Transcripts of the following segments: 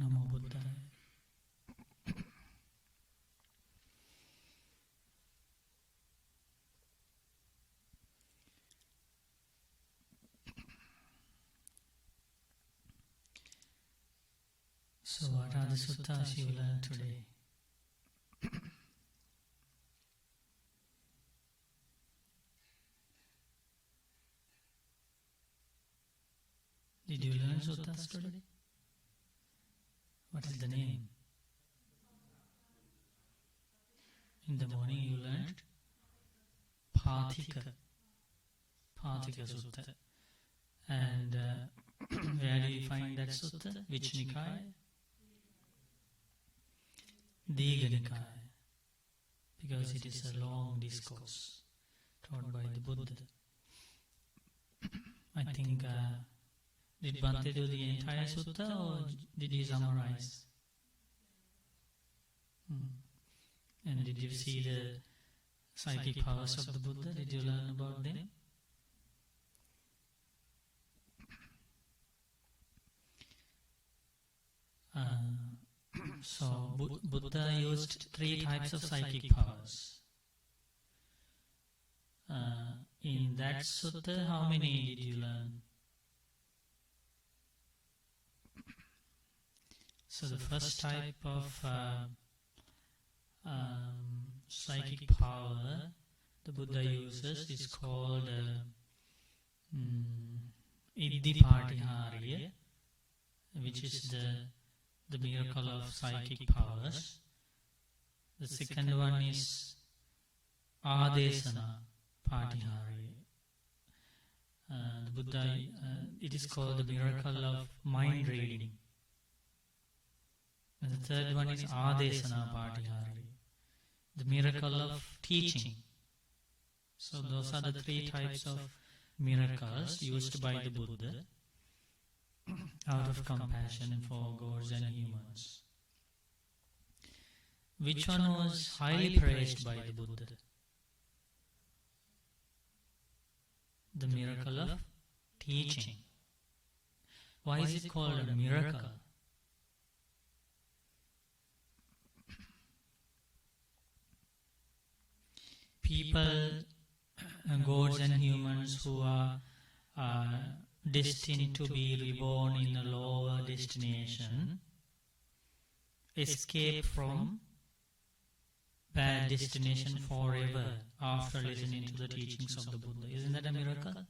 Namo Buddhaya. So what are the suttas you learned today? Did you learn suttas today? What is the name? In the morning you learned Pathika Sutta. And where do you find that sutta? Which Nikaya? Digha Nikaya. Because it is a long discourse taught by the Buddha. I think, did Bhante do the entire sutta or did he summarize? And did you see the psychic powers of the Buddha? Did you learn about them? So Buddha used 3 types of psychic powers. In that sutta, how many did you learn? So the first type of psychic power the Buddha uses is called Iddhipatihariya, which is the miracle of psychic powers. The second one is Adesana Patihariya. The Buddha, it is called the miracle of mind reading. And the third one is Adesana Patihariya, the miracle of teaching. So those are the 3 types of miracles used by the Buddha out of compassion for gods and humans. Which one was highly praised by the Buddha? The miracle of teaching. Why is it called a miracle? People, gods and humans who are destined to be reborn in a lower destination escape from bad destination forever after listening to the teachings of the Buddha. Isn't that a miracle?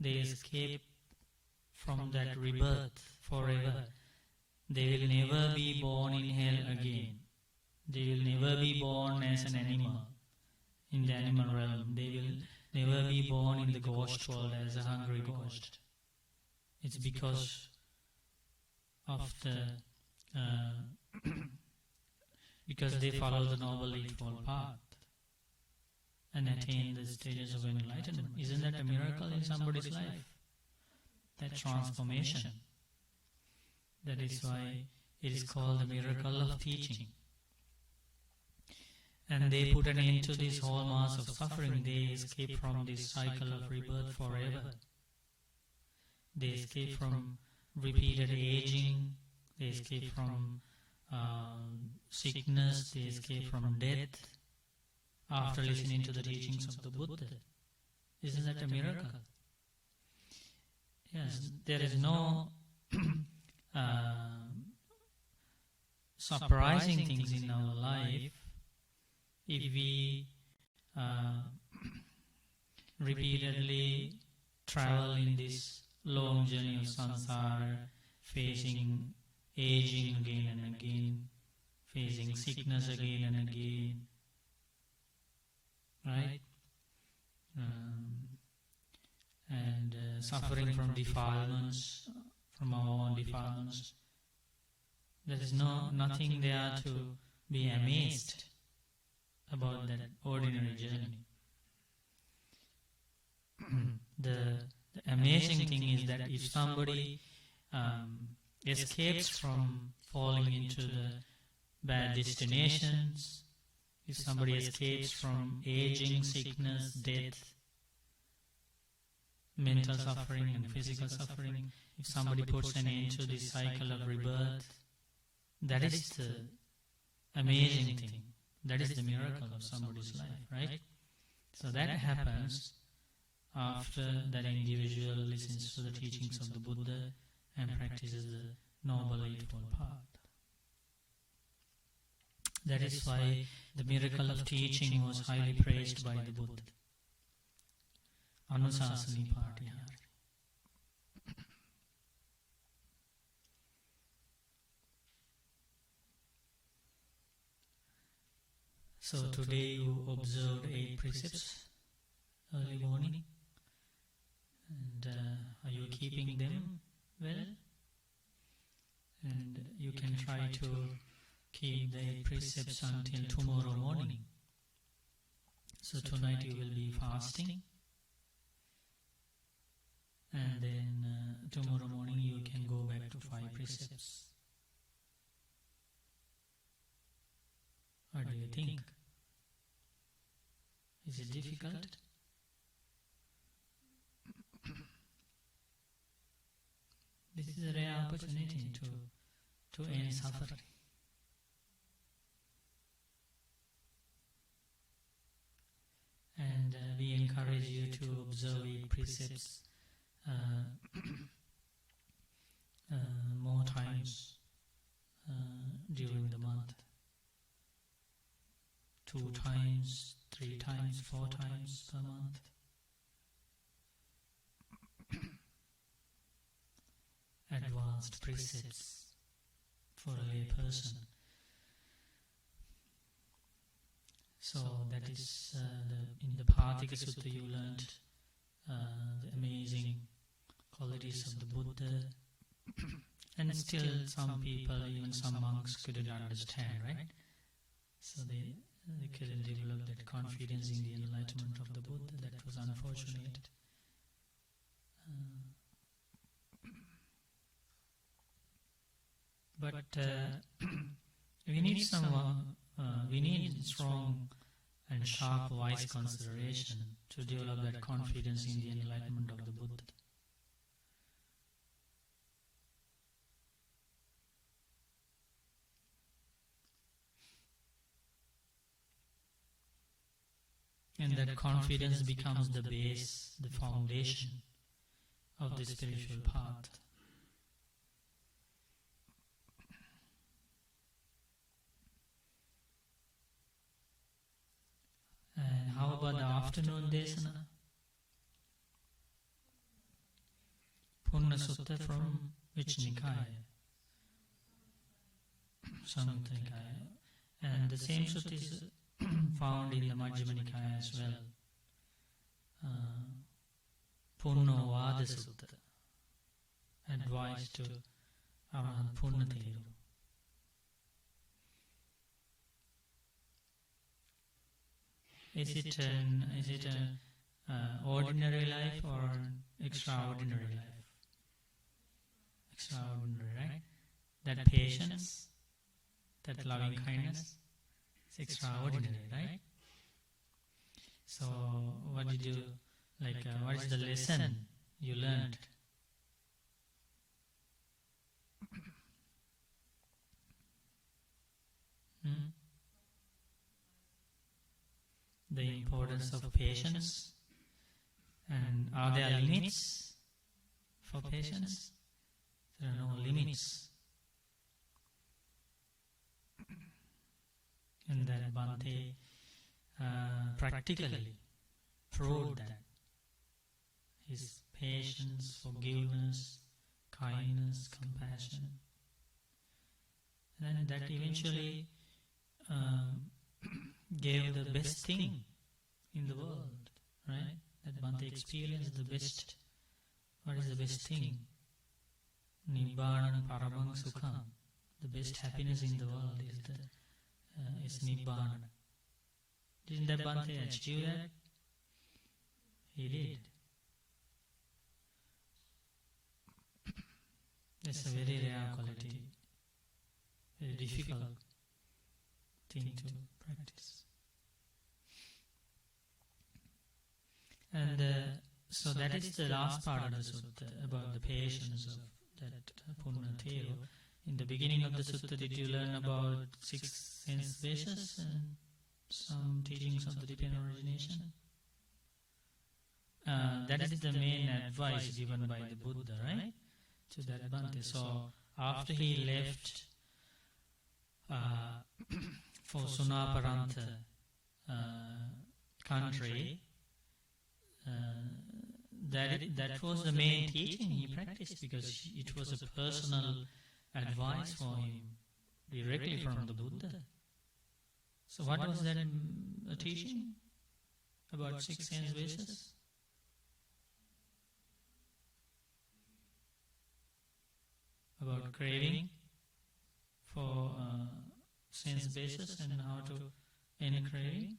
They escape from that rebirth forever. They will never be born in hell again. They will never be born as an animal in the animal realm. They will never be born in the ghost world as a hungry ghost. It's because of because they follow the Noble Eightfold Path and attain the stages of enlightenment. Isn't that a miracle in somebody's life? That transformation. That is why it is called the miracle of teaching. And they put an end to this whole mass of suffering. They escape from this cycle of rebirth forever. They escape from repeated aging. They escape from sickness. They escape from death after listening to the teachings of the Buddha. Isn't that a miracle? Yes, there is no surprising things in our life if we repeatedly travel in this long journey of samsara, facing aging again and again, facing sickness again and again, right? And suffering from defilements, from our own defilements. There is nothing there to be amazed about that ordinary journey. The amazing thing is that if somebody escapes from falling into the bad destinations, if somebody escapes from aging, sickness, death, mental suffering and physical suffering, if somebody puts an end to this cycle of rebirth, that is the amazing thing. That is the miracle of somebody's life, right? So that happens after that individual listens to the teachings of the Buddha and practices the Noble Eightfold Path. That is why the miracle of teaching was highly praised by the Buddha. Anusasani Patihari. So today you observed 8 precepts early morning, and are you keeping them well? And you can try to keep the 8 precepts until tomorrow morning. So tonight you will be fasting, and then tomorrow morning you can go back to 5 precepts. What do you think? Is it difficult? This is a rare opportunity to end suffering. And we encourage you to observe 8 precepts more times during the month. 2 times, 3 times, 4 times per month. Advanced precepts for a lay person. So that is in the Patika Sutta you learned the amazing qualities of the Buddha, and still some people, even some monks, couldn't understand, right? So they couldn't develop that confidence in the enlightenment of the Buddha. That was unfortunate. But we need we need strong and sharp, wise consideration to develop that confidence in the enlightenment of the Buddha. And that confidence becomes the base, the foundation of the spiritual path. And how about the afternoon desana? Purna Sutta from which Nikaya? Samyutta Nikaya. And the same sutta is found in the Majjhima Nikaya as well. Punno Vada Sutta, advice to Arahant Punna Theru. Is it an ordinary life or an extraordinary life? Extraordinary, right? That patience, that loving kindness, it's extraordinary, right? So, what did you what is the lesson you learned? The importance of patience. And are there limits for patience? There are no limits. And that Bhante practically proved that his patience, forgiveness, kindness, compassion, and that eventually gave the best thing in the world, right? That Bhante experienced the best. What is the best thing? Nibbānam paramam sukham. The best happiness in the world is Nibbāna. Didn't that Bhante achieve that? He did. That's a very rare quality, very difficult thing to practice. And So that is the last part of the sutta about the patience of that Punna Theo. In the beginning of the sutta, did you learn about 6 sense bases and some teachings of the dependent origination? That is the main advice given by the Buddha, right? To that Bhante. So after he left for Sunaparanta country, that was the main teaching he practiced, because it was a personal advice for him directly from the Buddha. So what was that teaching about 6 sense bases? About craving for sense bases and how to end craving.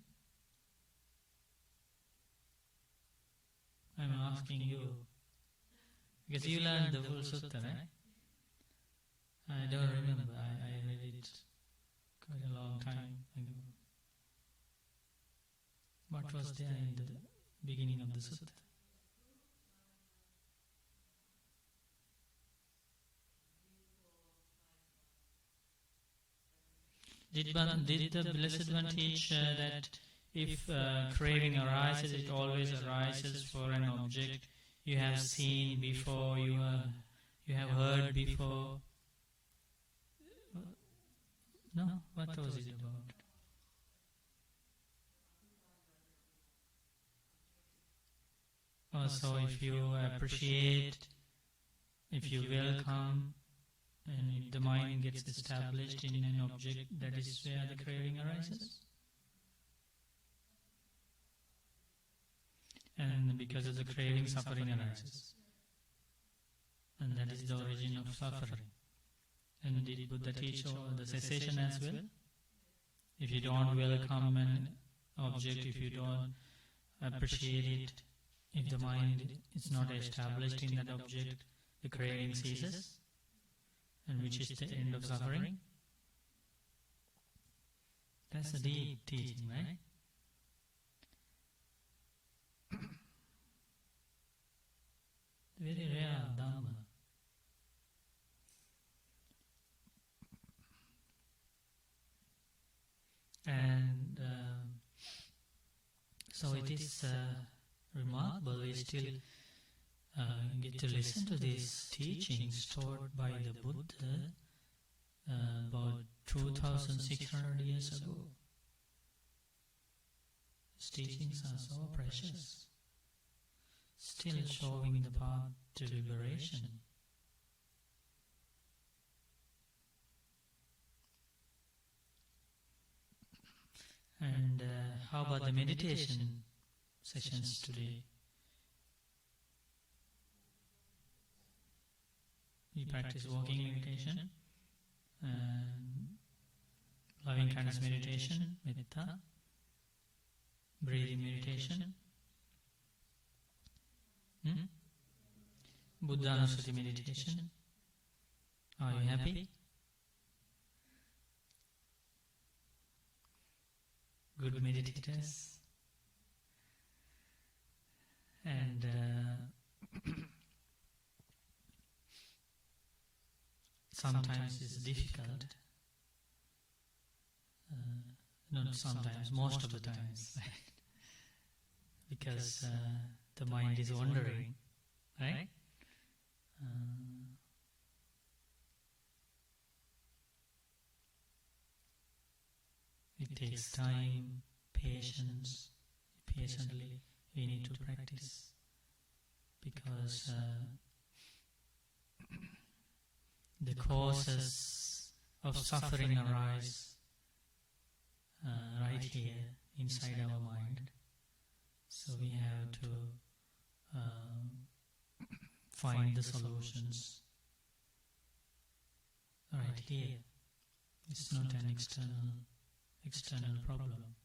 I'm asking you, because you learned the full sutta, right? I don't remember. I read it quite a long time ago. What was there in the beginning of the sutta? Did the Blessed One teach that if craving arises, it always arises for an object you have seen before, you have heard before? No? What was it about? So if you appreciate, if you welcome, and if the mind gets established in an object, that is where the craving arises. And because of the craving, suffering arises. And that is the origin of suffering. And did Buddha teach the cessation as well? If you don't welcome an object, if you don't appreciate it, if the mind is not established in that object, the craving ceases, and which is the end of suffering. That's a deep teaching, right? Very rare Dhamma. And so it is remarkable we still get to listen to these teachings taught by the Buddha about 2,600 years ago. These teachings are so precious, still showing the path to liberation. And how about the meditation sessions today? We practice walking meditation, loving kindness meditation, metta, breathing meditation, Buddhanusati meditation. Are you happy? Good meditators. And sometimes it's difficult. Not sometimes, most of the times. Because the mind is wandering, right? It takes time, patience. Patiently we need to practice, because the causes of suffering arise right here inside our mind. So we have to find the solutions right here. It's not an external problem.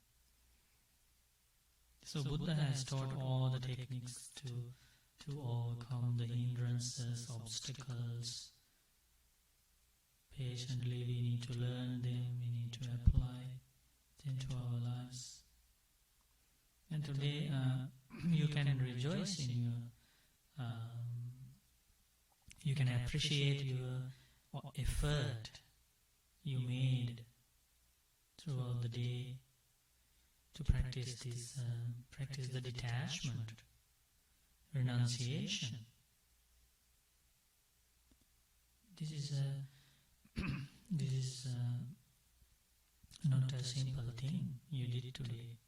So Buddha has taught all the techniques to overcome the hindrances, obstacles. Patiently we need to learn them, we need to apply them to our lives. And today you can rejoice in your, you can appreciate your effort you made throughout the day to practice this, practice the detachment, renunciation. This is not a simple thing you did today.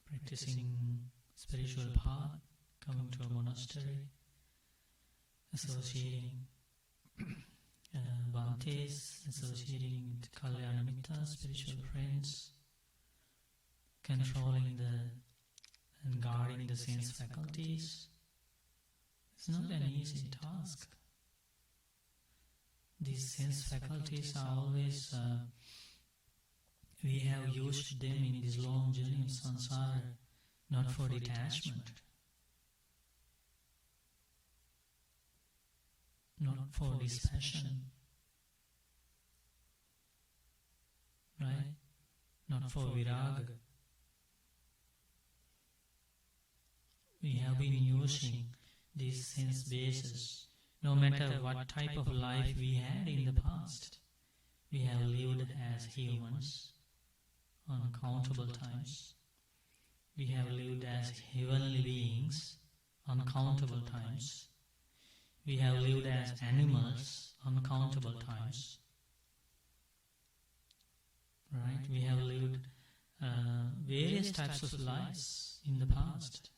Practicing spiritual path, coming to a monastery, associating Bhantes, associating with Kalyana Mitta, spiritual friends, controlling and guarding the sense faculties. It's not an easy task. These sense faculties are always, we have used them in this long journey of samsara, not for detachment, not for dispassion, right? Not for viraga. We have been using these sense bases. No matter what type of life we had in the past, we have lived as humans uncountable times. We have lived as heavenly beings uncountable times. We have lived as animals uncountable times. Right? We have lived various types of lives in the past.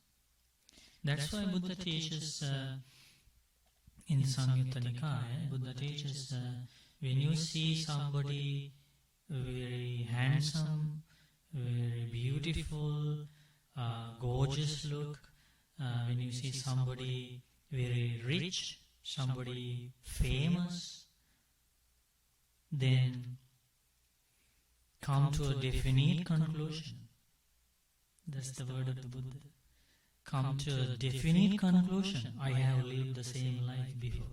That's why Buddha teaches in Samyutta Nikaya, Buddha teaches when you see somebody very handsome, very beautiful, gorgeous look, when you see somebody very rich, somebody famous, then come to a definite conclusion. That's the word of the Buddha. Come to a definite conclusion. I have lived the same life before.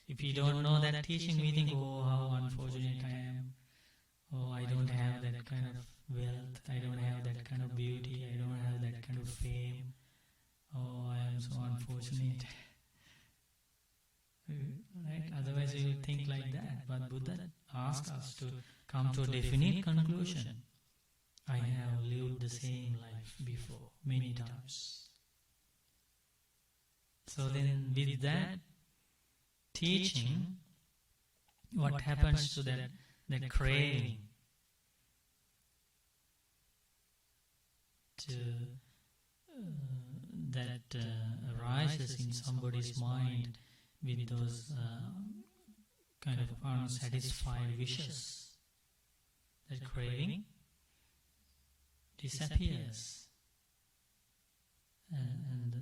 If you don't know that teaching, we think, oh, how unfortunate I am. Oh, I don't have that kind of wealth. I don't have that kind of beauty. I don't have that kind of fame. Oh, I am so unfortunate. Right? Otherwise, you would think like that. But Buddha asks us to come to a definite conclusion. I have lived the same life before, many times. So then with that teaching, what happens to that craving that arises in somebody's mind with those kind of unsatisfied wishes, that craving disappears, and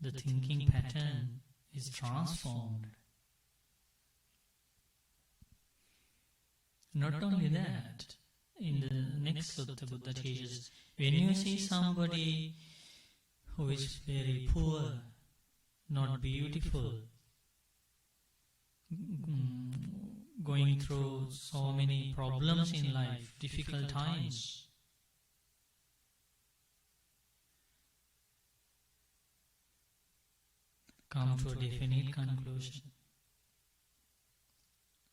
the thinking pattern is transformed. Not only that, in the next sutta, Buddha teaches, when you see somebody who is very poor, not beautiful, going through so many problems in life, difficult times, come to a definite conclusion.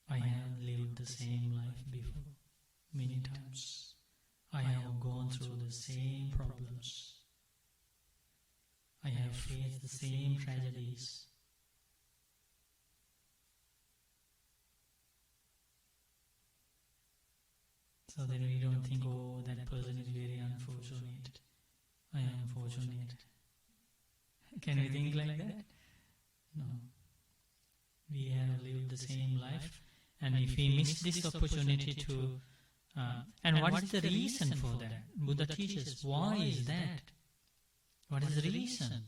I have lived the same life before, many times. I have gone through the same problems. I have faced the same tragedies. So then we don't think, oh, that person is very unfortunate. I am fortunate. Can we think like that? No. We have lived the same life, and if we miss this opportunity to... and what is the reason for that? Buddha teaches, why is that? What is the reason?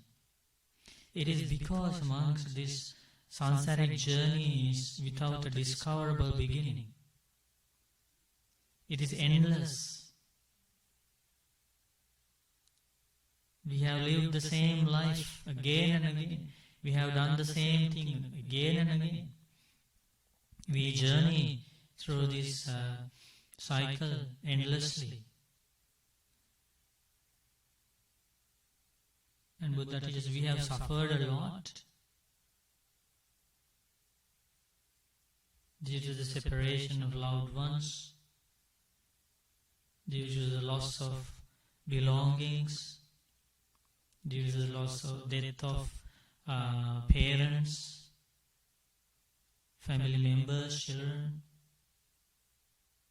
It is because amongst this samsaric journey is without a discoverable beginning. It is endless. We have lived the same life again and again. We have done the same thing again and again. We journey through this cycle endlessly. And Buddha teaches we have suffered a lot due to the separation of loved ones, due to the loss of belongings, due to the loss of death of parents, family members, children.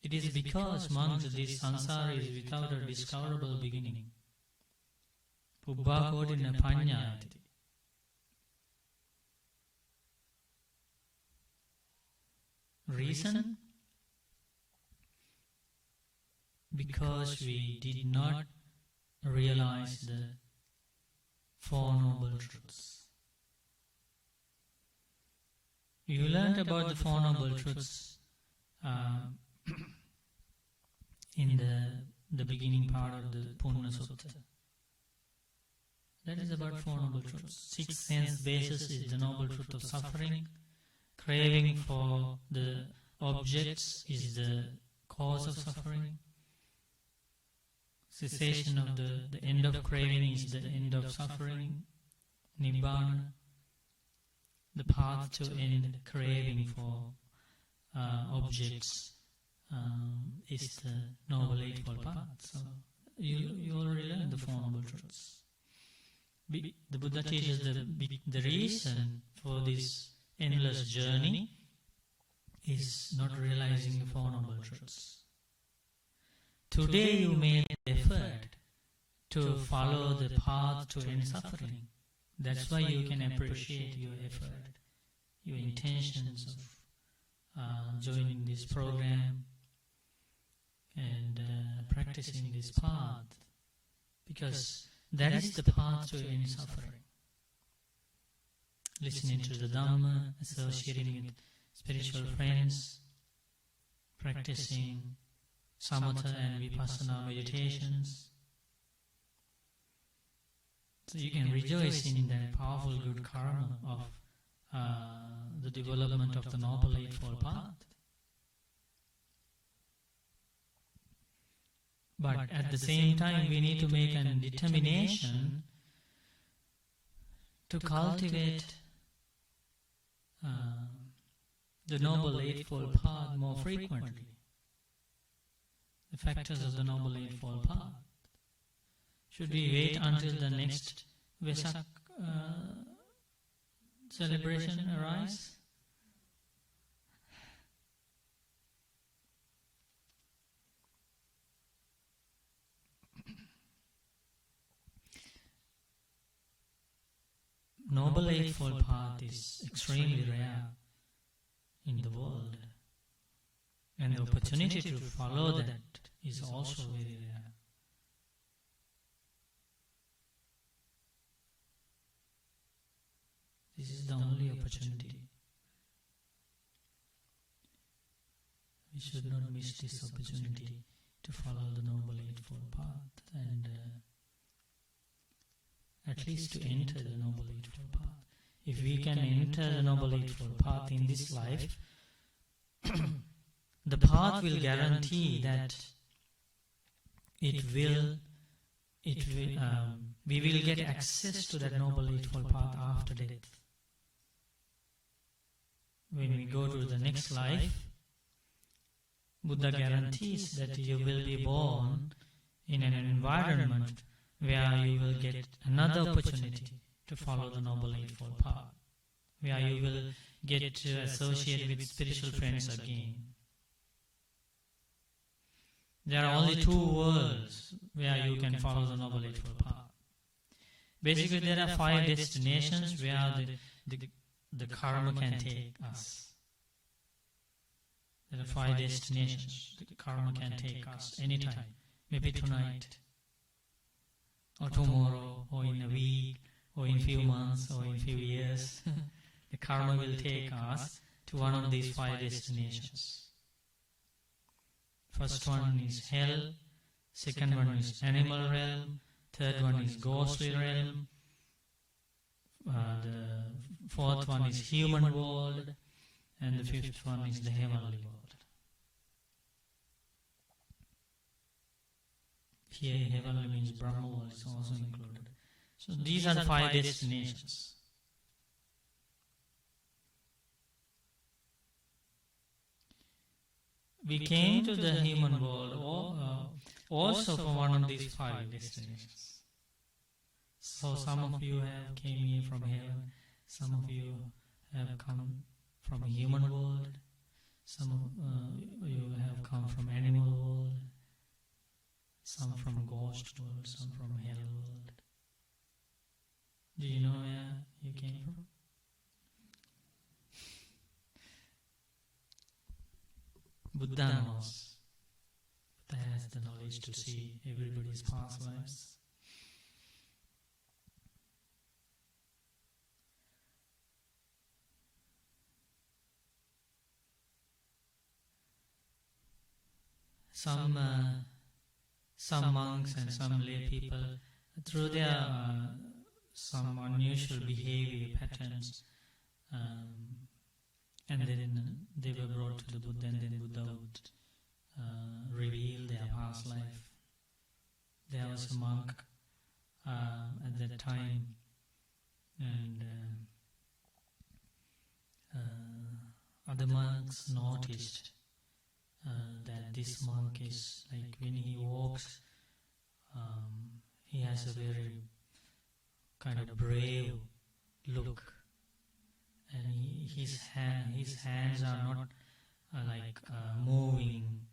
It is because, monks, this samsara is without a discoverable beginning. Pubbha kodina panyayati. Reason? Because we did not realize the Four Noble Truths. You learned about the Four Noble Truths in the beginning part of the Purna Sutta. That is about Four Noble Truths. Sixth sense basis is the Noble Truth of suffering. Craving for the objects is the cause of suffering. Cessation of the end of craving is the end of suffering. Nibbana. The path to end craving for objects is the Noble Eightfold Path. So you already learned the Four Noble Truths. The Buddha teaches the reason for this endless journey is not realizing the Four Noble Truths. Today you made effort to follow the path to end suffering. That's why you can appreciate your effort, your intentions of joining this program and practicing this path, because that is the path to end suffering. Listening to the Dhamma, associating with spiritual friends, practicing samatha and vipassana meditations. So you can rejoice in that powerful good karma of the development of the Noble Eightfold Path. But at the same time, we need to make a determination to cultivate the Noble Eightfold Path more frequently. The factors of the Noble Eightfold Path. Should we wait until the next Vesak celebration arrives? Noble Eightfold Path is extremely rare in the world, and the opportunity to follow that is also very rare. This is the only opportunity. We should not miss this opportunity to follow the Noble Eightfold Path and at least to enter the Noble Eightfold Path. If we can enter the Noble Eightfold Path in this life, the path will guarantee that we will get access to that Noble Eightfold Path after death. When we go to the next life, Buddha guarantees that you will be born in an environment where you will get another opportunity to follow the Noble Eightfold Path, where you will get to associate with spiritual friends again. There are only two worlds where you can follow the Noble Eightfold Path. Basically, there are 5 destinations where the karma can take us. There are 5 destinations the karma can take us anytime. Maybe tonight, or tomorrow, or in a week, or in few months, or in few years. The karma will take us to one of these 5 destinations. First one is hell, second one is animal realm, third one is ghostly realm, the fourth one is human world, and the fifth one is the heavenly world. here heavenly means Brahma world is also included. So these are the 5 destinations. We came to the human world also from one of these 5 destinations. So some of you have came here from heaven, some of you have come from a human world, some of you have come from animal world, some from ghost world, some from hell world. Do you know where you came from? Buddha knows. Buddha has the knowledge to see everybody's past lives. Some monks and some lay people, through their some unusual behavior patterns, and then they were brought to the Buddha, and then Buddha would reveal their past life. There was a monk at that time, and other monks noticed that this monk is like when he walks, he has a very kind of brave look, and his hands are not moving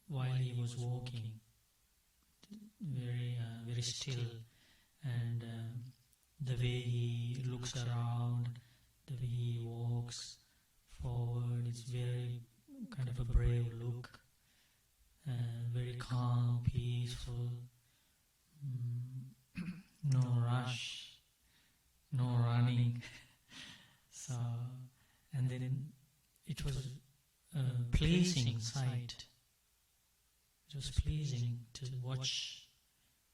while he was walking, very still, and the way he looks around, the way he walks forward, it's very kind of a brave look, very calm, peaceful, no rush, no running. So, and then it was a pleasing sight. It was pleasing to watch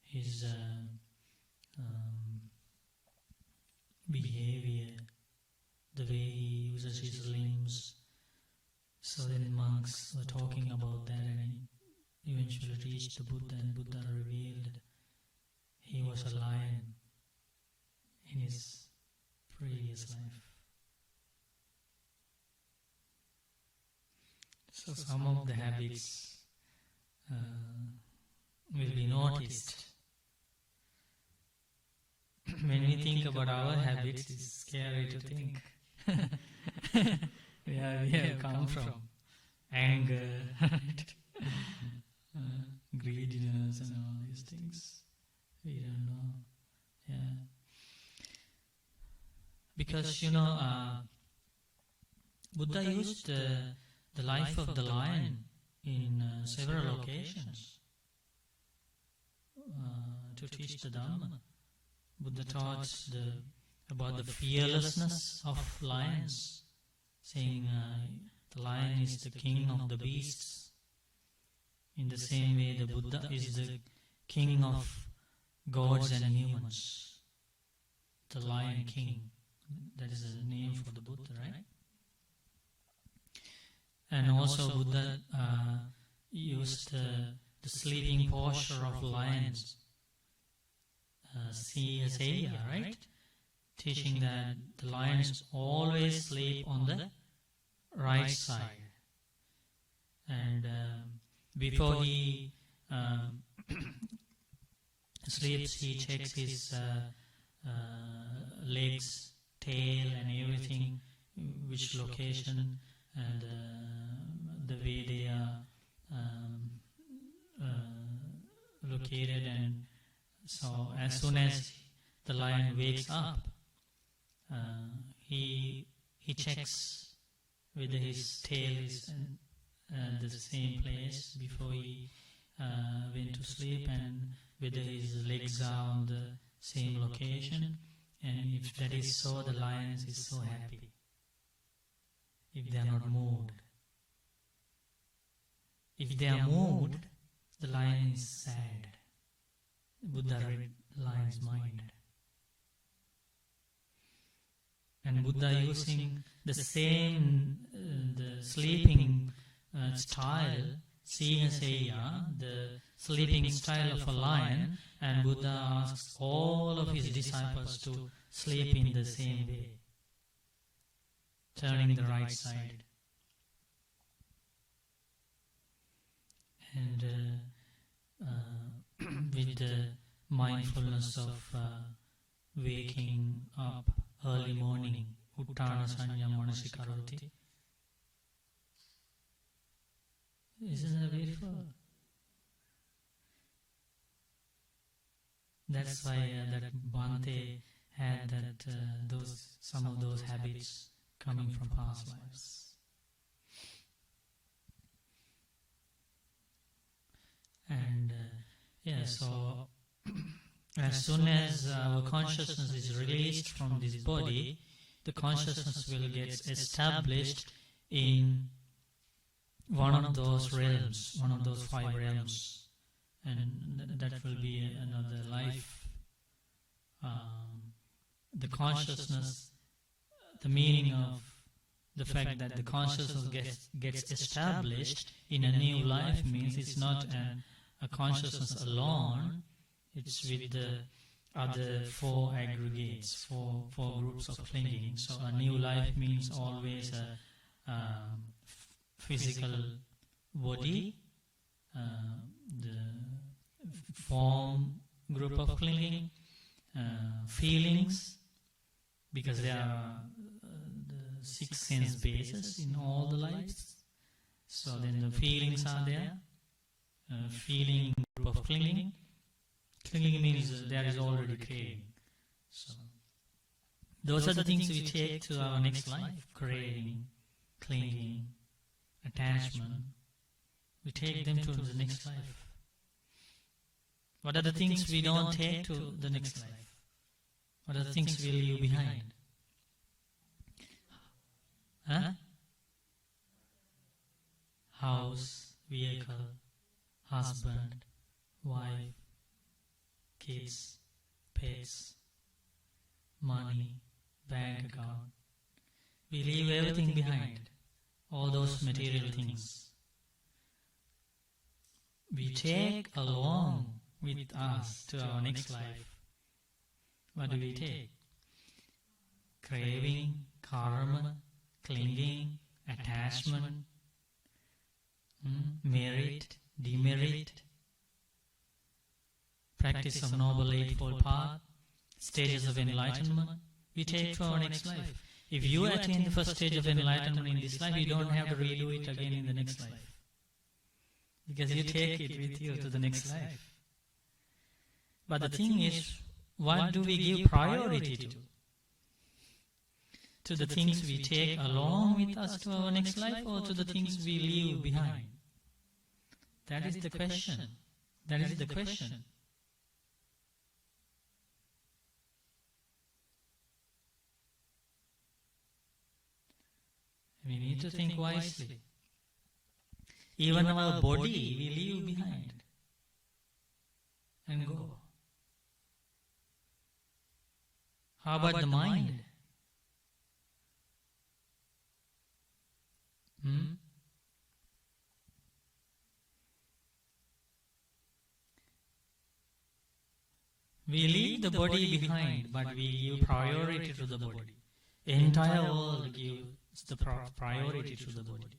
his behavior, the way he uses his limbs. So then monks were talking about that, and eventually reached the Buddha, and Buddha revealed he was a lion in his previous life. So some of the habits will be noticed. When we think about our habits, it's scary to think where we have come from. Anger, greediness and all these things. We don't know. Yeah. Because, Buddha used the life of the lion in several occasions to teach the Dhamma. Buddha taught about the fearlessness of lions, saying the lion is the king of the beasts. In the same way, the Buddha is the king of gods and humans. The Lion King. That is the name for the Buddha, right? And also Buddha used the sleeping posture of lions. Savior, right? Teaching that the lions always sleep on the right side. And before he sleeps, he checks his legs, tail and everything, which location and the way they are located. And so as soon as the lion wakes up, he checks whether his tail is at the same place before he went to sleep, and whether his legs are on the same location. And if that is so, the lion is so happy. If they are not moved. If they are moved, the lion is sad. Buddha read the lion's mind. And Buddha using the same the sleeping style, seeing a Seiya, the sleeping style of a lion, and Buddha asks all of his disciples to sleep in the same way, turning the right side. And with the mindfulness of waking up early morning, Uttana Sanyam Manasikaroti. Isn't that beautiful? That's why that Bhante had that some of those habits coming from past lives. And so as soon as our consciousness is released from this body, the consciousness will get established in one of those realms, one of those 5 realms, and that will be another life. The consciousness, the meaning of the fact that the consciousness gets established in a new life means it's not a consciousness alone, it's with the other 4 aggregates, four groups of clinging. So a new life means always a physical body, the form group of clinging, feelings, because there are the 6 sense bases in all the lives. So then the feelings are there, feeling group of clinging. Clinging means there is already craving. So those are the things we take to our next life: craving, clinging, attachment. We take them to the next life. What are the things we don't take to the next life? What are the things we leave behind? House, vehicle, husband, wife, kids, pets, money, bank account. We leave everything behind, all those material things. We take along with us to our next life. What do we take? Craving, karma, clinging, attachment, merit, demerit, practice of Noble Eightfold Path, stages of enlightenment, we take to our next life. If you attain the first stage of enlightenment in this life, you don't have to redo it again in the next life, because you take it with you to the next life. But the thing is, what do we give priority to? To the things we take along with us to our next life, or to the things we leave behind? That is the question. That is the question. We need to think wisely. Even our body we leave behind and go. How about the mind? We leave the body behind, but we give priority to the body. The entire world gives the priority to the body.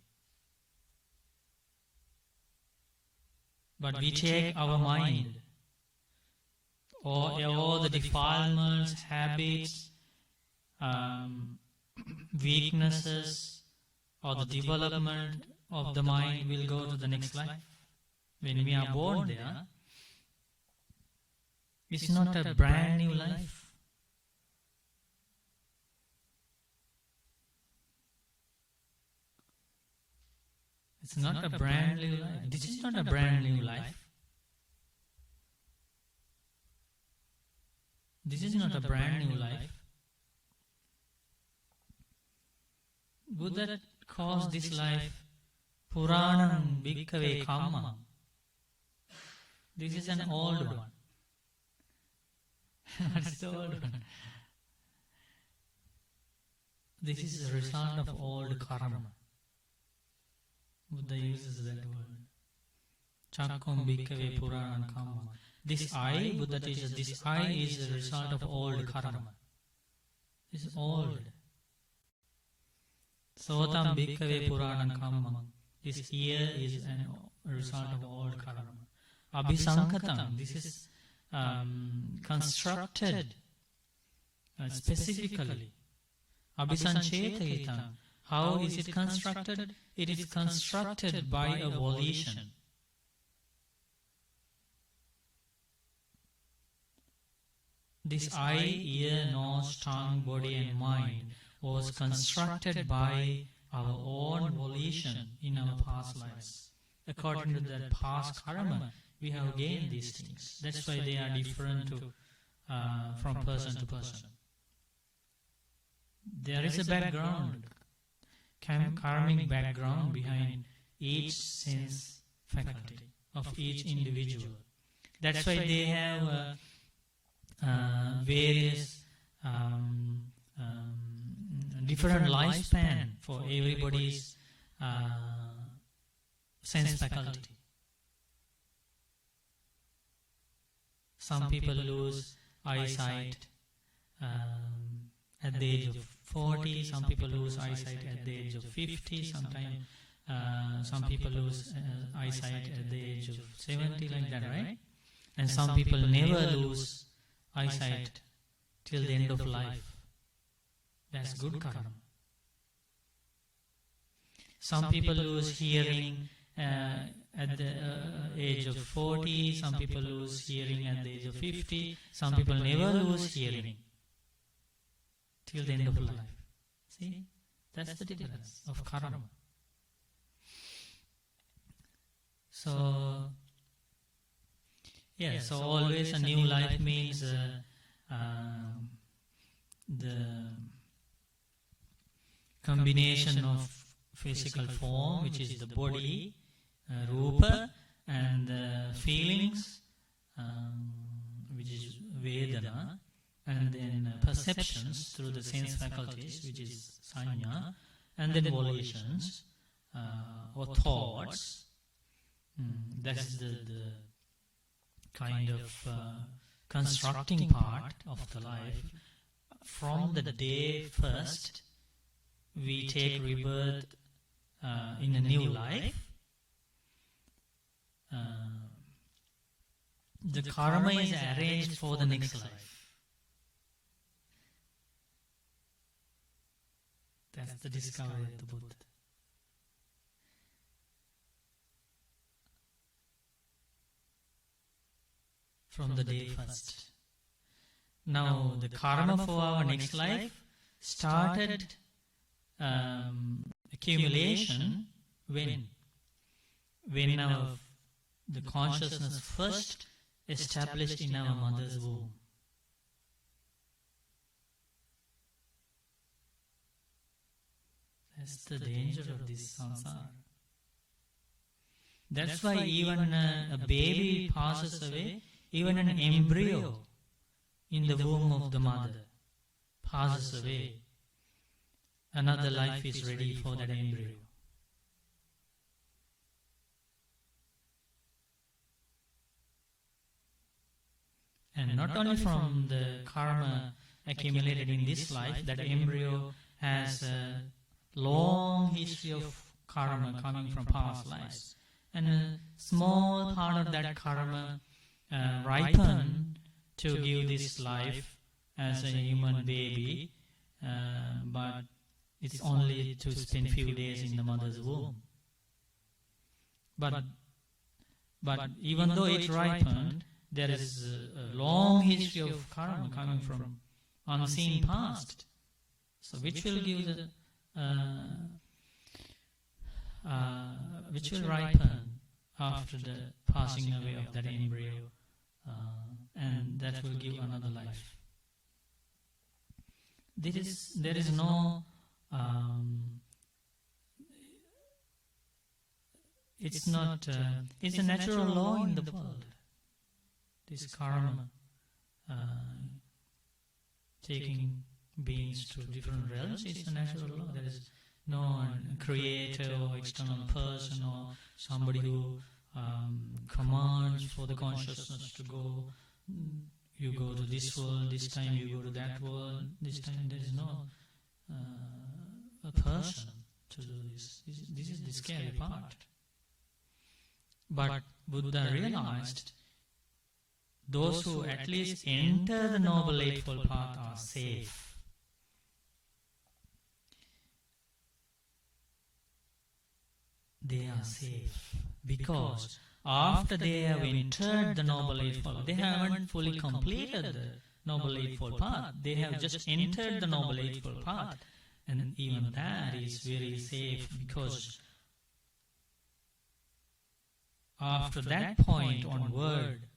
But we take our mind, or all the defilements, habits, weaknesses, or the development of the mind will go to the next life. When we are born there, it's not a brand new life. It's not a brand new life. This is not a brand new life. This is not a brand new life. Buddha calls this life Puranam Bhikkhave Kamma. This is an old one. What is the old one? This is a result of old karma. Buddha uses that word. Chakkum bhikkhave puranan kamma. This eye, Buddha teaches, this eye is the result of old karma. This is old. Sotam bhikkhave puranan kamma. This ear is a result of old karma. Abhisankatam, this is constructed specifically. Abhisanchetayitam, how is it constructed? It is constructed by a volition. This eye, ear, nose, tongue, body and mind was constructed by our own volition in our past lives. According to that past karma, we have gained these things. That's why they are different from person to person. There is a background, karmic background behind each sense faculty of each individual. That's why they have various different lifespan for everybody's sense faculty. Some people lose eyesight at the age of 40, some people lose eyesight at the age of 50, sometimes some people lose eyesight at the age of 70, like that, right? And some people never lose eyesight till the end of life. That's good karma. Some people lose hearing at the age of 40, some people lose hearing at the age of 50, some people never lose hearing till the end of life. See, that's the difference of karma. So, yeah, so always a new life means the combination of physical form, which is the body, rupa, and feelings, which is vedana, and then perceptions through the sense faculties, which is sanya, and then volitions or thoughts. That's the kind of constructing part of the life. From the day first, we take rebirth in a new life. The karma is arranged for the next life. That's the discovery of the Buddha. From the day first. Now, the karma for our next life started accumulation when the consciousness first established in our mother's womb. That's the danger of this samsara. That's why even a baby passes away, even an embryo in the womb of the mother passes away. Another life is ready for that embryo. And not only from the karma accumulated in this life, that embryo has a long history of karma coming from past lives. And a small part of that karma ripened to give this life as a human baby, but it's only to spend few days in the mother's womb. But even though it ripened, there is a long history of karma coming from unseen past. So which will give the which will ripen after the passing away of that embryo, and that will give another life. There is no it's not it's a natural law in the world. This karma taking beings to different realms is a natural law. There is no creator or external person or somebody who commands for the consciousness to go. You go to this world, this time you go to that world, this time there is no a person to do this. This is the scary part. But Buddha realized those who at least enter the Noble Eightfold Path are safe. They are safe because after they have entered the Noble Eightfold, they haven't fully completed the Noble Eightfold Path. They have just entered the Noble Eightfold Path, and even that is very safe because after that point onward,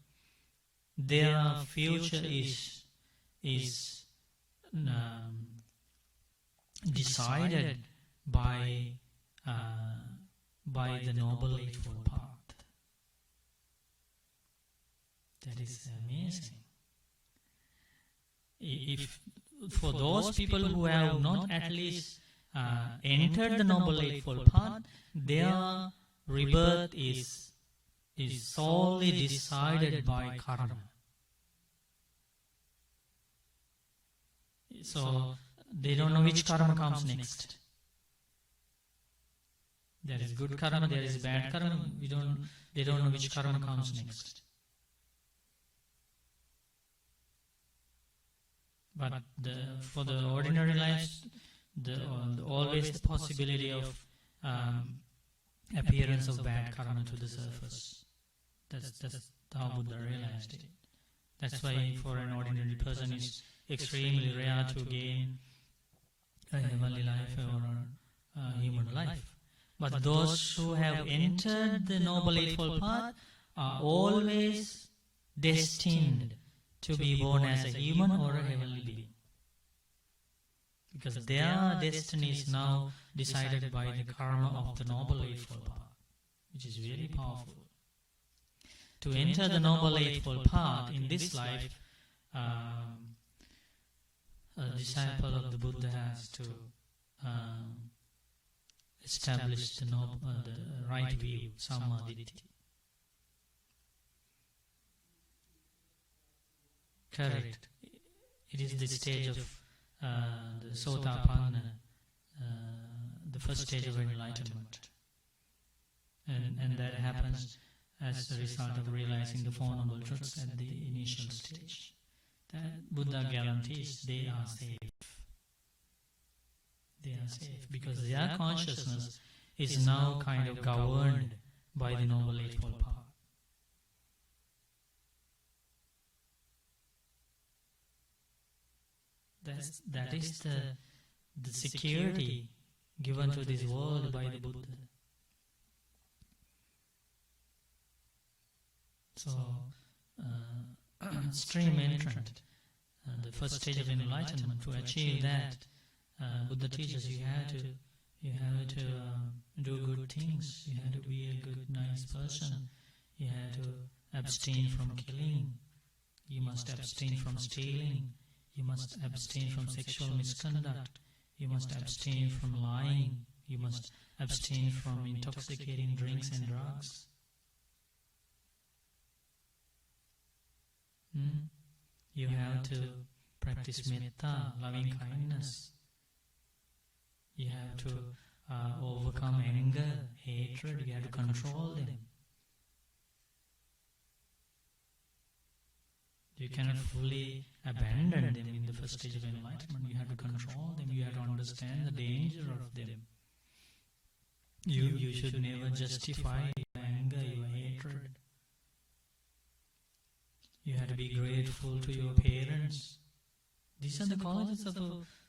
their future is decided by the Noble Eightfold Path. That is amazing. If for those people who have not at least entered the Noble Eightfold Path, their rebirth is solely decided by karma. So they don't know which karma comes next. There is good karma, there is bad karma. They don't know which karma comes next. But for the ordinary life, always the possibility of appearance of bad karma to the surface. That's how Buddha realized it. That's why for an ordinary person it's extremely rare to gain a heavenly life or a human life. But those who have entered the Noble Eightfold Path are always destined to be born as a human or a heavenly being. Because their destiny is now decided by the karma of the Noble Eightfold Path, which is very powerful. To enter the Noble Eightfold Path in this life, a disciple of the Buddha has to establish the right view, sammaditthi. Correct. It is the stage of the Sotapanna, the first stage of enlightenment. And that happens as a result of realizing the Four Noble Truths at the initial stage. That Buddha guarantees they are safe. They are safe because their consciousness is now kind of governed by the Noble Eightfold Path. That is the security given to this world by the Buddha. So, stream entrant, the first stage of enlightenment, to achieve that, Buddha teaches you have to do good things. You have to be a good, nice person. You have to abstain from killing. You must abstain from stealing. You must abstain from sexual misconduct. You must abstain from lying. You must abstain from intoxicating drinks and drugs. You have to practice metta, loving kindness. You have to overcome anger, hatred. You have to control them. You cannot fully abandon them in the first stage of enlightenment. You have to control them. You have to understand the danger of them. You should never justify your anger, your hatred. You have to be grateful to your parents. These are the qualities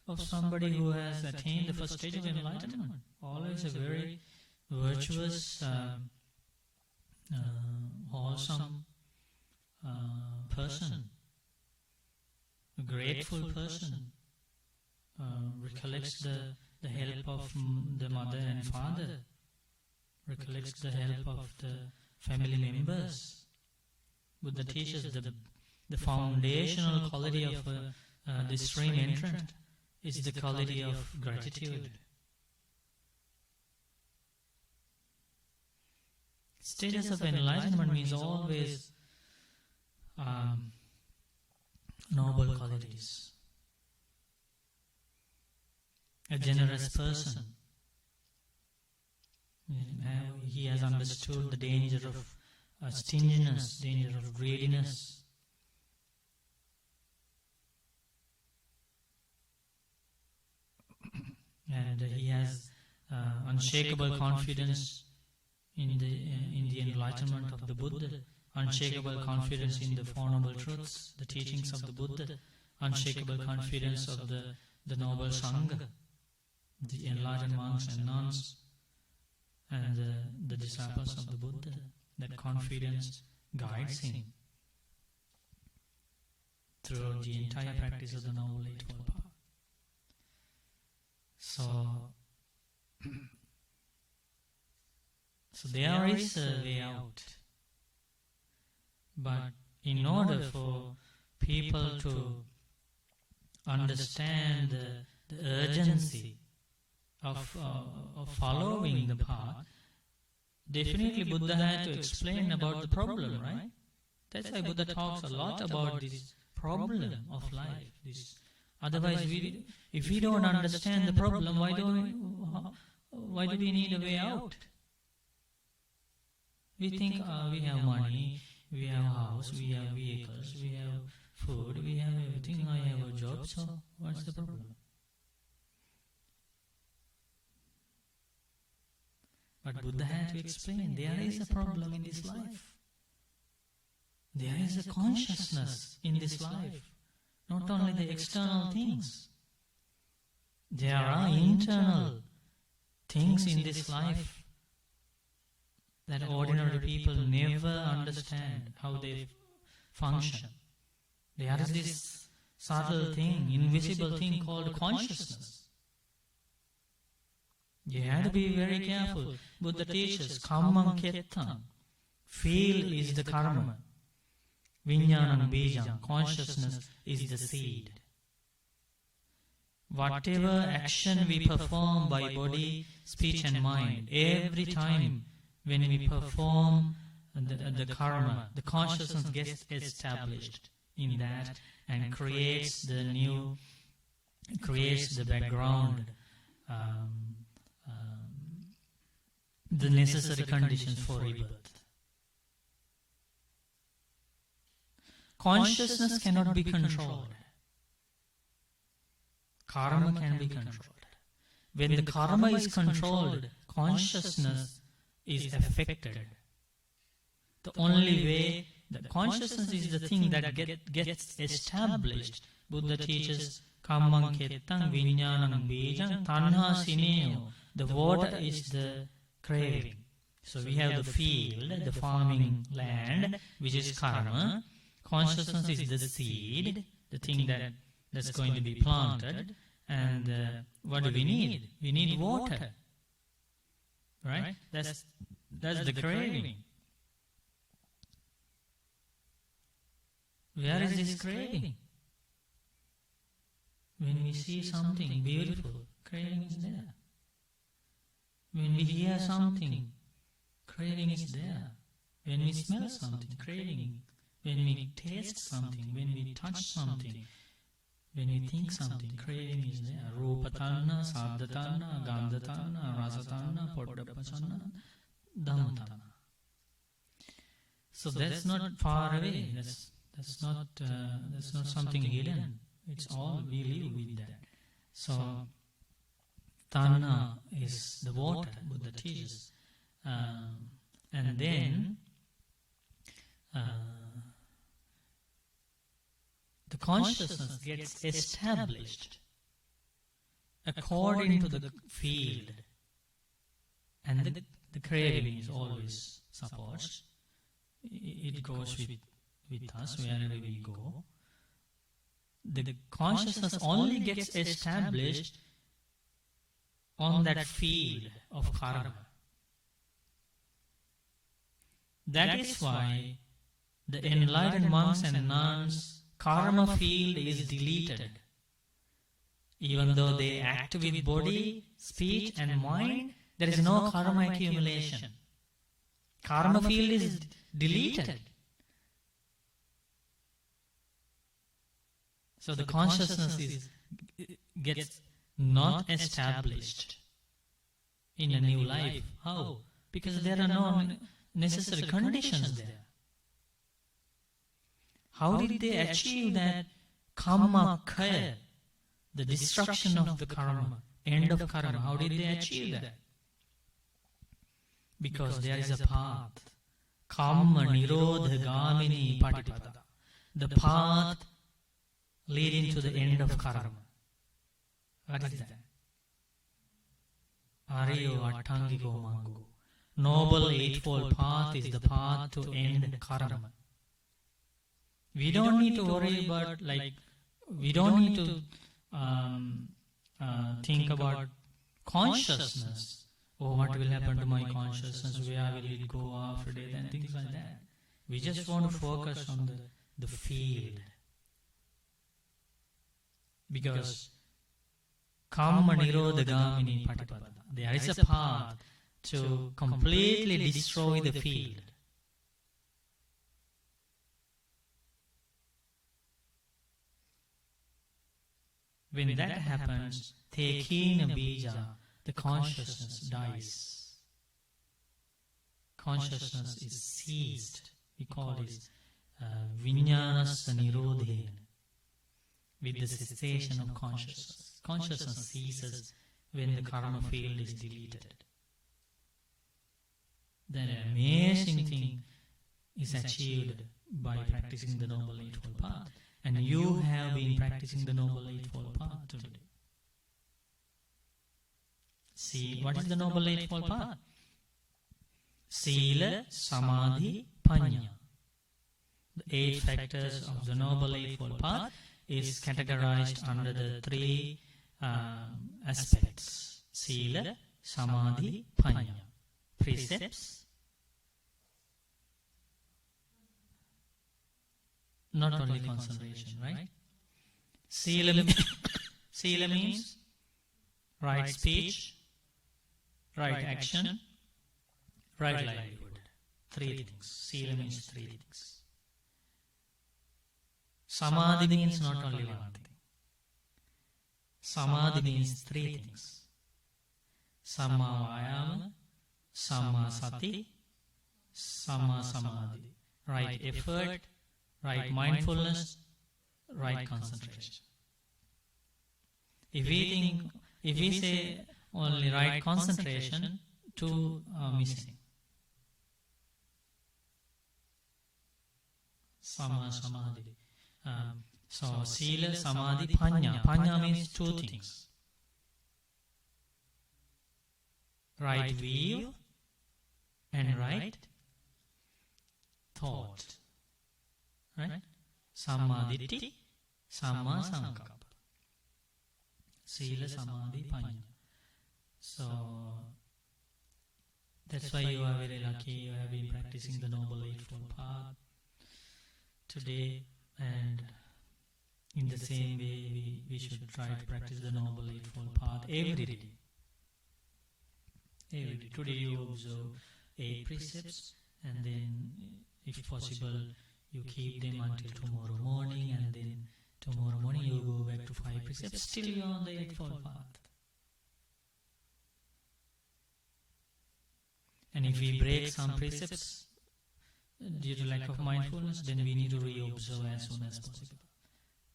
of somebody who has attained the first stage of enlightenment. Always a very virtuous, wholesome person, a grateful person, recollects the help of the mother and father, recollects the help of the family members. Buddha teaches the foundational quality of the stream entrant is the quality of gratitude. Status of enlightenment means always noble qualities. A generous person. He has understood the danger of stinginess, danger of greediness. And he has unshakable confidence in the enlightenment of the Buddha, unshakable confidence in the Four Noble Truths, the teachings of the Buddha, unshakable confidence of the Noble Sangha, the enlightened monks and nuns, and the disciples of the Buddha. That confidence guides him throughout the entire practice of the Noble Eightfold Path. So there is a way out. But in order for people to understand the urgency of following the path, definitely Buddha had to explain about the problem, right? That's why Buddha talks a lot about this problem of life. Otherwise, if we don't understand the problem, why do we need a way out? We think we have money, we have a house, we have vehicles, we have food, we have everything, I have a job, so what's the problem? But Buddha had to explain, there is a problem in this life. There is a consciousness in this life. Not only the external things. There are internal things in this life that ordinary people never understand how they function. There is this subtle thing, invisible thing called consciousness. You have to be very careful. Buddha teaches, kammam kettam. Feel is the karma. Vijnanam bijam. Consciousness is the seed. Whatever action we perform by body, speech and mind, every time when we perform the karma, the consciousness gets established in that and creates the background, the necessary conditions for rebirth. Consciousness cannot be controlled. Karma can be controlled. When the karma is controlled, consciousness is affected. The only way that consciousness is the thing that gets established. Buddha teaches, kammam kettam vijnanam bijam tanha sineo. The water is the craving. So we have the field, the farming land, which is karma. Consciousness is the seed, the thing that's going to be planted. And what do we need? We need water. Right? That's the craving. Where is this craving? When we see something beautiful, craving is there. When we hear something, craving is there. When we smell something, craving. When we taste something, when we touch something, when we think something, craving is there. Rupa tanna, sabda tanna, gandha tanna, rasa tanna, poddappa tanna, dhamma tanna. So that's not far away. That's not something hidden. It's all we live with that. So tanna is the water, Buddha teaches, and then the consciousness gets established according to the field, and the craving is always supports. It goes with us wherever we go. The consciousness only gets established on that field of karma. That is why the enlightened monks and nuns, karma field is deleted. Even though they act with body, speech and mind, there is no karma accumulation. Karma field is deleted. So the consciousness gets not established in a new life. How? Because there are no necessary conditions there. How did they achieve that karma kaya, the destruction of the karma, end of karma? How did they achieve that? Because there is a path. Karma nirodha gamini patipada. The path leading to the end of karma. What is that? Ariyo Attangiko Mangu. Noble Eightfold Path is the path to end karma. We don't need to worry about, we don't need to think about consciousness. Oh, what will happen to my consciousness? Where will it go after death? And things like that. We just want to focus on the field. Because Kamma Nirodha Gamini Patipada. There is a path to completely destroy the field. When that happens, Tekina Bija, the consciousness dies. Consciousness is ceased. We call it Vinyanasa Nirodhena. With the cessation of consciousness. Consciousness ceases when the karma field is deleted. Then an amazing thing is achieved by practicing the Noble Eightfold Path. And you have been practicing the Noble Eightfold Path today. See, what is the Noble Eightfold Path? Sila, Samadhi, Panya. The 8 factors of the Noble Eightfold Path is categorized under the 3 aspects. Sila, Samadhi, Panya. Precepts. Not only concentration, right? Sila means right speech, right action, right livelihood. 3 things. Sila means 3 things. Samadhi means not only one thing. Samadhi means 3 things. Samma Vayama, Samma Sati, Samma Samadhi. Right effort, right mindfulness, right concentration. If we say only right concentration, 2 are missing. Samma Samadhi. So Sila, Samadhi, Panya. Panya means 2 things. Right view and right thought. Right? Samma Ditti, Samma Sankappa. Sila, Samadhi, Panya. So that's why you are very lucky. You have been practicing the Noble Eightfold Path today, and in the same way we should try to practice the Noble Eightfold Path every day. Every day. Today you observe 8 precepts, and then if possible you keep them until tomorrow morning, and then tomorrow morning you go back to 5 precepts. Still you are on the Eightfold Path. And if we break some precepts due to lack of mindfulness, then we need to re-observe as soon as possible.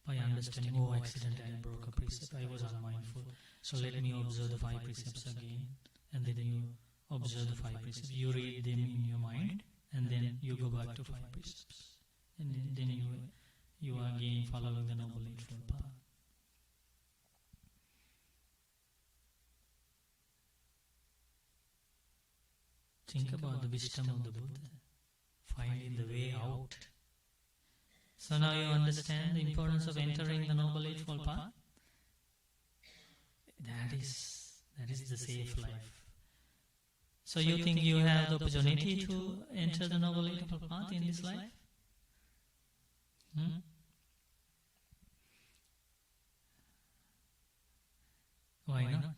By understanding, oh, accidentally I broke a precept, I was unmindful. So let me observe the 5 precepts again. And then you observe the 5 precepts. You read them in your mind, and then you go back to 5 precepts. And then you are again following the Noble Eightfold Path. Think about the wisdom of the Buddha, finding the way out. So now you understand the importance of entering the Noble Eightfold Path? That is the safe life. So you think you have the opportunity to enter the Noble Eightfold Path in this life? Why not?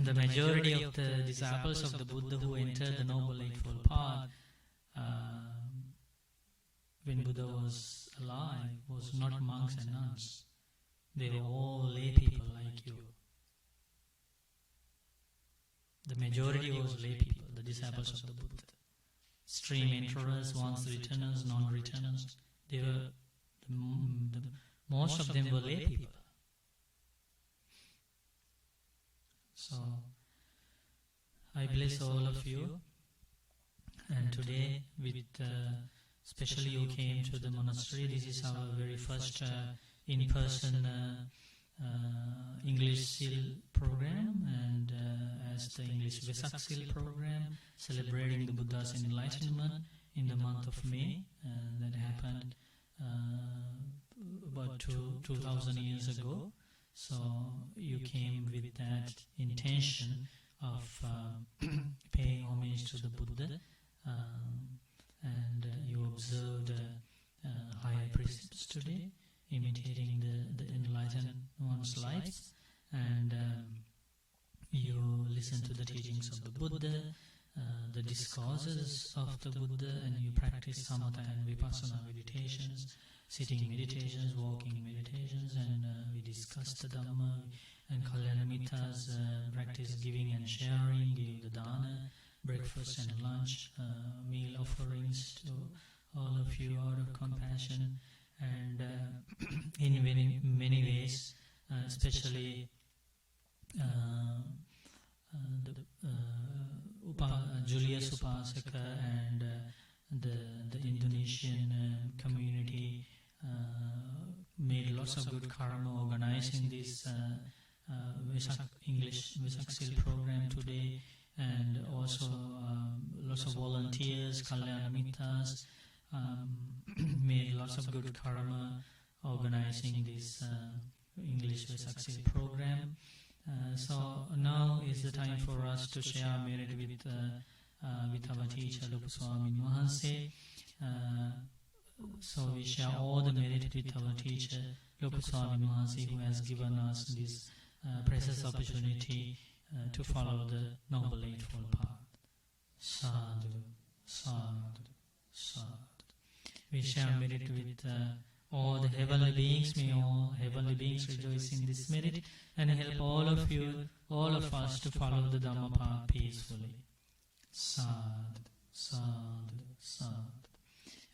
the majority of the disciples of the Buddha who entered the Noble Eightfold Path when Buddha was alive was not monks and nuns. They were all lay people like you. The majority was lay people, the disciples of the Buddha. Stream enterers, once returners, non-returners. They were most of them were lay people. So I bless all of you. And today, with especially you came to the monastery. This is our very first in-person English Seal program, and as the English Vesak Seal program, celebrating the Buddha's enlightenment in the month of May. That happened about 2,000 years ago. So you came with that intention of paying homage to the Buddha, and you observed higher precepts today, imitating the enlightened one's lives, and you listen to the teachings of the Buddha, the discourses of the Buddha, and you practice samatha and vipassana meditations, sitting meditations, walking meditations, and we discussed the Dhamma and Kalyana Mittas, practice giving and sharing, give the dana, breakfast and lunch, meal offerings to all of you out of compassion, and in many ways, especially Julius Upasaka and the Indonesian community made lots of good karma organizing this English Vesak Seal program today, and also lots of volunteers, Kalyana Mittas, made lots of good karma organizing this English Vesak Seal program. So now is the time for us to share merit with our teacher, Loko Swamin Wahanse. So we share all the merit with our teacher, Loko Swamin Wahanse, who has given us this precious opportunity to follow the Noble Eightfold Path. Sadhu, sadhu, sadhu. We share merit with all the heavenly beings. May all heavenly beings rejoice in this merit and help all of you, all of us, to follow the Dhamma path peacefully. Sadhu, sadhu, sadhu.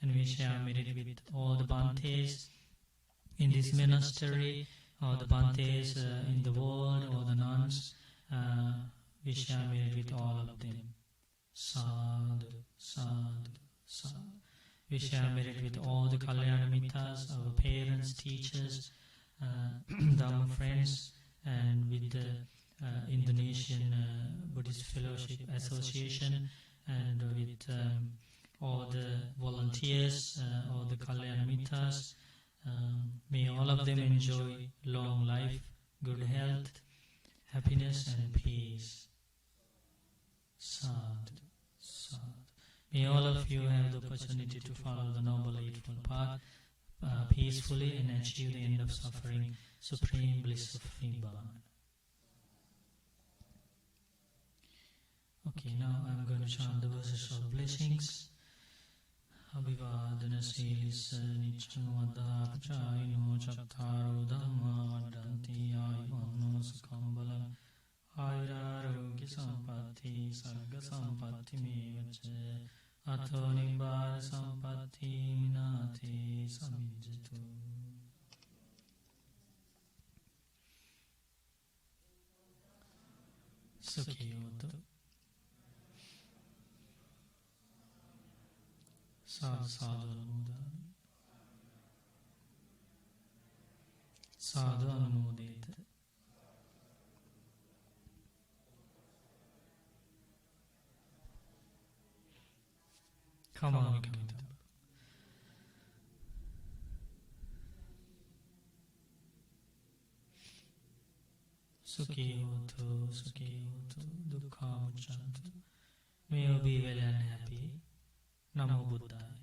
And we share merit with all the Bhantes in this monastery, all the Bhantes in the world, all the nuns. We share merit with all of them. Sadhu, sadhu, sadhu. We share merit with all the Kalyana Mittas, our parents, teachers, Dhamma friends, and with the Indonesian Buddhist Fellowship Association, and with all the volunteers, all the Kalyana Mittas. May all of them enjoy long life, good health, happiness and peace. Sadhu, sadhu. May all of you have the opportunity to follow the Noble Eightfold Path peacefully and achieve the end of suffering, supreme bliss of Nibbana. Okay, now I'm going to chant the verses of blessings. Abhivadana Silis Nichang Vada Pachayino Chattaro Dhamma Vadanti Ayuvanno Sukambalam Ayurarogya Sampatti Sarga Sampatti Mevache Atho Nibbana Sampatti Minati Samijjatu. Sukhiyotu. Sadhu sadhu anumodami. Sadhu anumodeta. Come on, come on. Sukhi hotu, dukkha mucchantu. May you be well and happy. Namo Buddhaya.